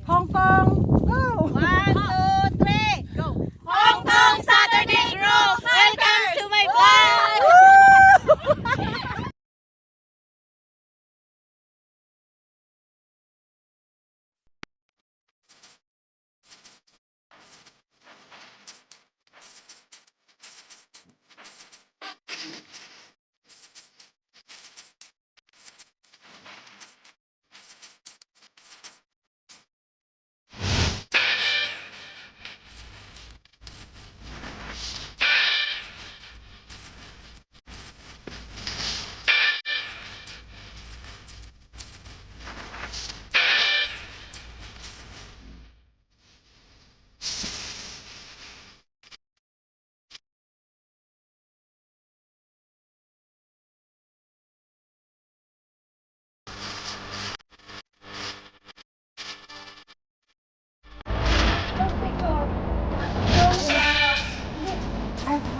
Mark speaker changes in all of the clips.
Speaker 1: Hong Kong, go!
Speaker 2: 1, 2, 3, go! Hong Kong Saturday Grove! Welcome to my vlog!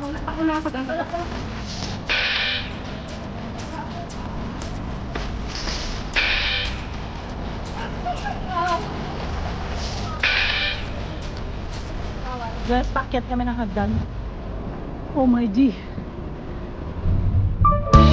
Speaker 1: Ako na ako dapat. Guys, pakyat kami ng hagdan. Oh my G.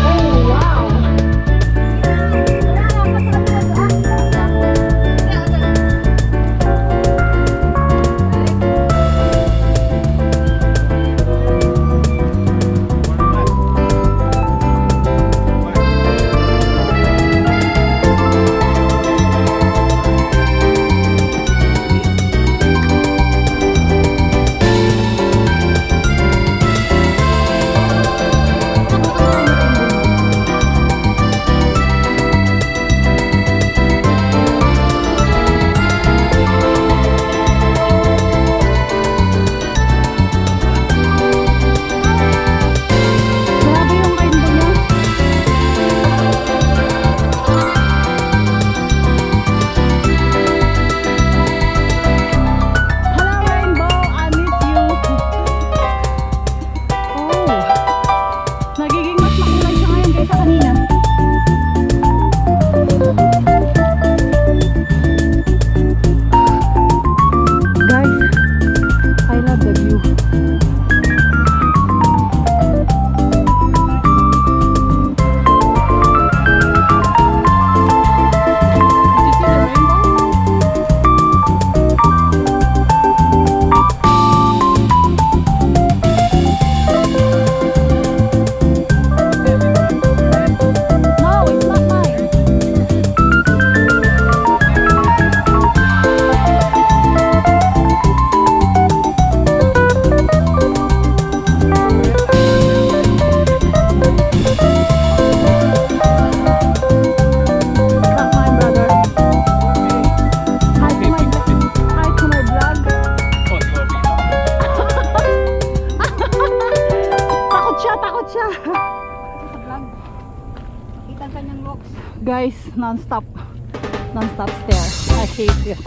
Speaker 1: Oh wow. Guys, non-stop stare. I hate it.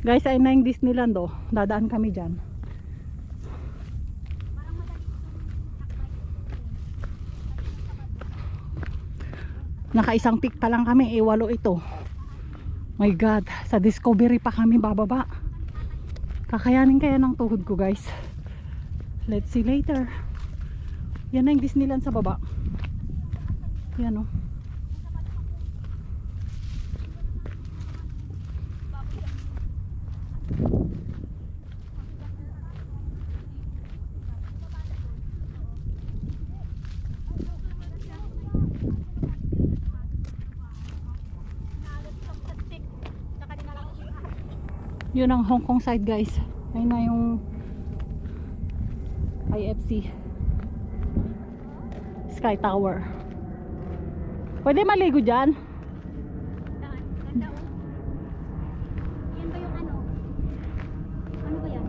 Speaker 1: Guys, ay na yung Disneyland oh. Dadaan kami dyan. Naka-isang peak pa lang kami, 8 ito. My God, sa Discovery pa kami bababa. Kakayanin kaya ng tuhod ko guys. Let's see later. Yan na yung Disneyland sa baba. Yan oh. Yun ang Hong Kong side guys. Ayun na yung IFC Sky Tower. Pwede maligo dyan?
Speaker 2: Ganda oh. Yan ba yung ano? Ano ba yan?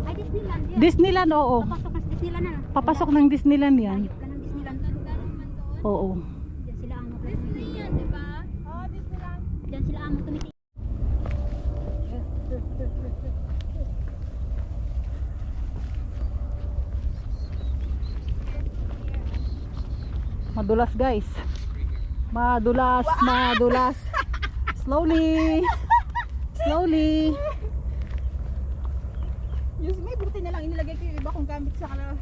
Speaker 2: Ay, Disneyland yan.
Speaker 1: Disneyland, oo.
Speaker 2: Papasok na sa Disneyland na.
Speaker 1: Papasok ng Disneyland yan.
Speaker 2: Ayop ka ng Disneyland. Ganda naman doon.
Speaker 1: Oo.
Speaker 2: Diyan sila amo. Disney yan, di ba? Oo, Disneyland. Diyan sila amo tumiti.
Speaker 1: Madulas guys. Madulas, madulas. Slowly. Slowly.
Speaker 2: Yes, may buti na lang inilagay ko yung iba kong gamit sa kanila.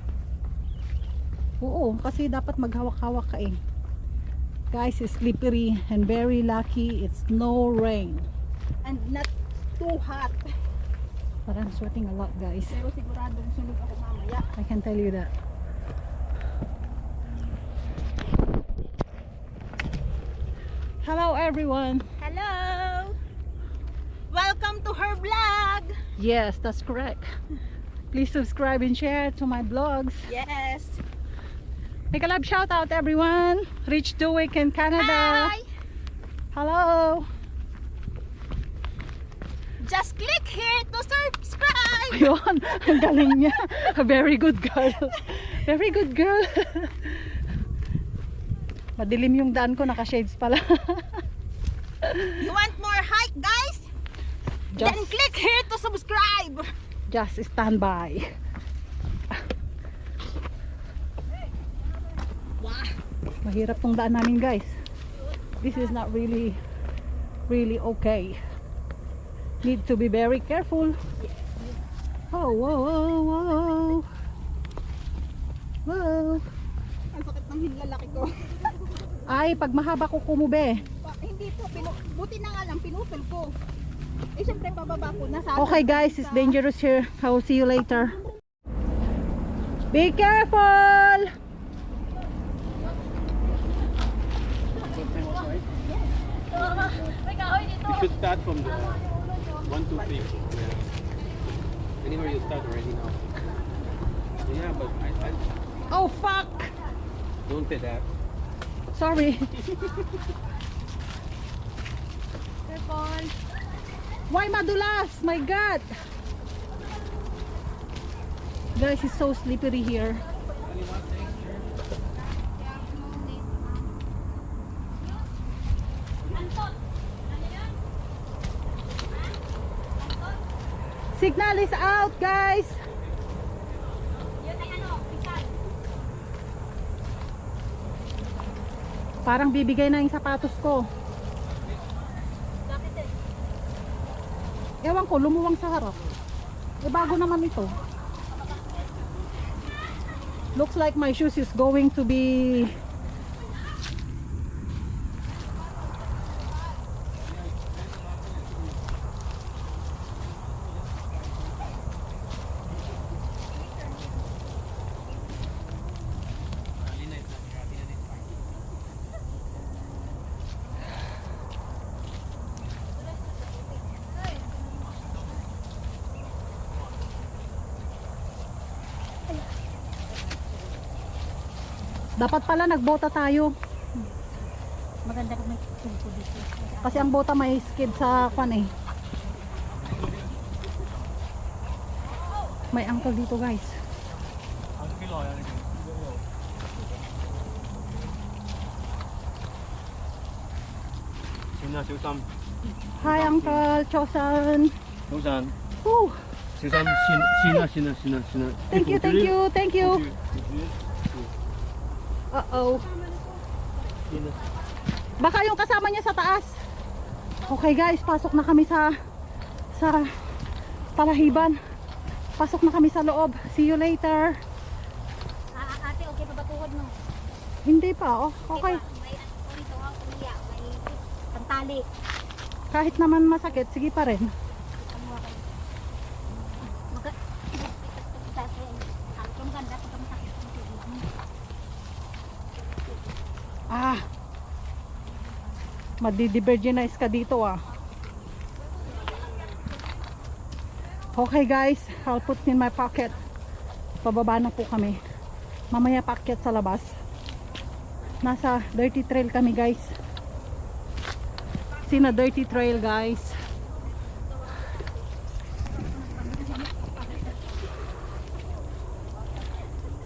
Speaker 1: Oo, kasi dapat maghawak-hawak ka eh. Guys, it's slippery and very lucky it's no rain.
Speaker 2: And not too hot.
Speaker 1: But I'm sweating a lot guys.
Speaker 2: Pero siguradong sunog ako mamaya.
Speaker 1: I can tell you that. Hello everyone.
Speaker 2: Hello! Welcome to her vlog!
Speaker 1: Yes, that's correct. Please subscribe and share to my blogs.
Speaker 2: Yes!
Speaker 1: Make a love shout out everyone. Rich Duwick in Canada.
Speaker 2: Hi!
Speaker 1: Hello.
Speaker 2: Just click here to subscribe!
Speaker 1: Ayun, ang galing niya. Very good girl. Very good girl. Madilim yung daan ko, naka-shades pala.
Speaker 2: You want more hike, guys? Then click here to subscribe!
Speaker 1: Just stand by.
Speaker 2: Wow!
Speaker 1: Mahirap tong daan namin guys. This is not really okay. Need to be very careful. Oh, whoa, whoa, whoa. Whoa.
Speaker 2: Ang sakit ng hinlalaki ko.
Speaker 1: Ay, pag mahaba ko kumube.
Speaker 2: Hindi po, buti na nga lang, pinutol ko. Eh, syempre, bababa ko.
Speaker 1: Okay guys, it's dangerous here. I will see you later. Be careful!
Speaker 3: You should start from the 1, 2, 3. Yeah. Anywhere you start already now. Yeah, but I
Speaker 1: Oh fuck!
Speaker 3: don't say that.
Speaker 1: Sorry.
Speaker 2: Careful.
Speaker 1: Why madulas? My God! Guys, it's so slippery here. Signal is out, guys.
Speaker 2: Yun ay ano, pisal.
Speaker 1: Parang bibigay na yung sapatos ko.
Speaker 2: Bakit eh?
Speaker 1: Ewan ko, lumuwang sa harap. Eh, bago naman ito. Looks like my shoes is going to be... Dapat pala nagbota tayo.
Speaker 2: Maganda kung may tungko dito.
Speaker 1: Kasi ang bota may skid sa kwan eh. May angkol dito guys.
Speaker 3: Yun na, show some.
Speaker 1: Hi Uncle Chosan.
Speaker 3: Susan.
Speaker 1: Whew.
Speaker 3: Susan, Sina.
Speaker 1: Thank you, thank you, thank you. Uh-oh.
Speaker 3: Sina.
Speaker 1: Baka yung kasama niya sa taas. Okay guys, pasok na kami sa palahiban. Pasok na kami sa loob. See you later.
Speaker 2: Ate, okay pa ba tuhod mo?
Speaker 1: Hindi pa, oh. Okay.
Speaker 2: Pa? May dito ako kumiya. May pantali.
Speaker 1: Kahit naman masakit, sige pa rin.
Speaker 2: Maganda pag masakit ang tuhod mo.
Speaker 1: Ah. Madidivergenize ka dito ah. Okay guys, I'll put in my pocket. Pababa na po kami. Mamaya paakyat sa labas. Nasa dirty trail kami guys. Sina dirty trail guys.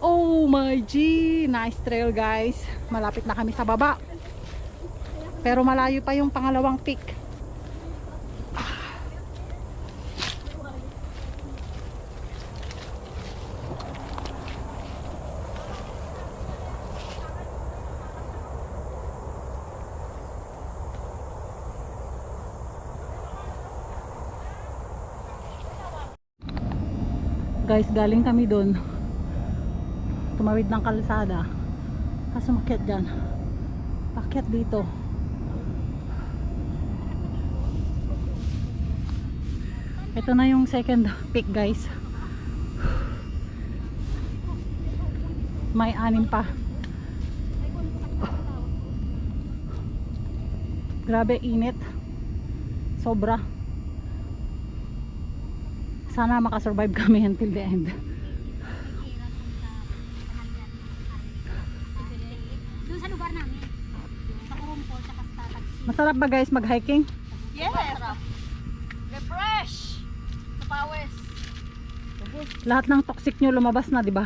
Speaker 1: Oh my G, nice trail guys. Malapit na kami sa baba. Pero malayo pa yung pangalawang peak. Guys, galing kami doon. Tumawid ng kalsada. Kaso makyat dyan. Pakyat dito. Ito na yung second peak guys. May 6 pa. Grabe init. Sobra. Sana makasurvive kami until the end.
Speaker 2: Doon sa lugar namin. Sa Kurumpol, sa Kastatag.
Speaker 1: Masarap ba guys mag-hiking?
Speaker 4: Yes! Refresh! Sa pawis.
Speaker 1: Lahat ng toxic nyo lumabas na, di ba?